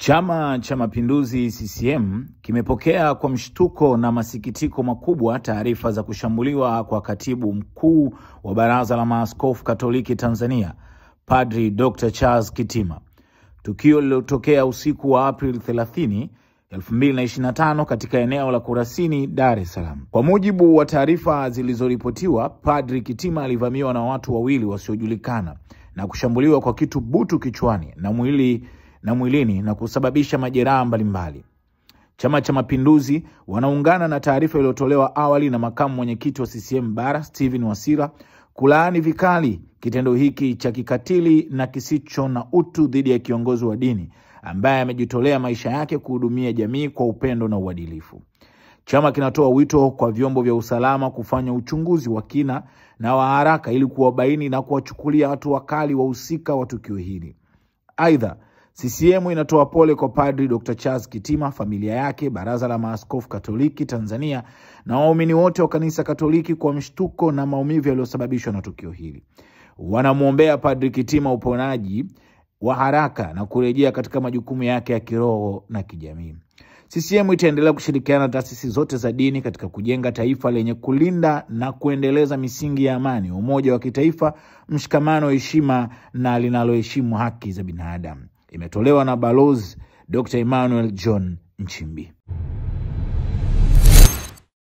Chama cha Mapinduzi CCM kimepokea kwa mshtuko na masikitiko makubwa taarifa za kushambuliwa kwa katibu mkuu wa Baraza la Maaskofu Katoliki Tanzania, Padri Dr. Charles Kitima. Tukio lililotokea usiku wa April 30, 2025 katika eneo la Kurasini, Dar es Salaam. Kwa mujibu wa taarifa zilizoripotiwa, Padri Kitima alivamiwa na watu wawili wasiojulikana na kushambuliwa kwa kitu butu kichwani na mwilini na kusababisha majeraha mbalimbali. Chama cha Mapinduzi wanaungana na taarifa iliyotolewa awali na makamu mwenyekiti wa CCM Bara Steven Wasira kulaani vikali kitendo hiki cha kikatili na kisicho na utu dhidi ya kiongozi wa dini ambaye amejitolea maisha yake kuhudumia jamii kwa upendo na uadilifu. Chama kinatoa wito kwa vyombo vya usalama kufanya uchunguzi wa kina na wa haraka ili kuwabaini na kuwachukulia hatua kali wahusika wa tukio hili. Aidha, CCM inatoa pole kwa Padri Dr. Charles Kitima, familia yake, Baraza la Maaskofu Katoliki Tanzania na waumini wote wa Kanisa Katoliki kwa mshtuko na maumivu yaliyosababishwa na tukio hili. Wanamuombea Padri Kitima uponaji wa haraka na kurejea katika majukumu yake ya kiroho na kijamii. CCM itaendelea kushirikiana na taasisi zote za dini katika kujenga taifa lenye kulinda na kuendeleza misingi ya amani, umoja wa kitaifa, mshikamano, heshima na linaloheshimu haki za binadamu. Imetolewa na Balozi Dr. Emmanuel John Nchimbi.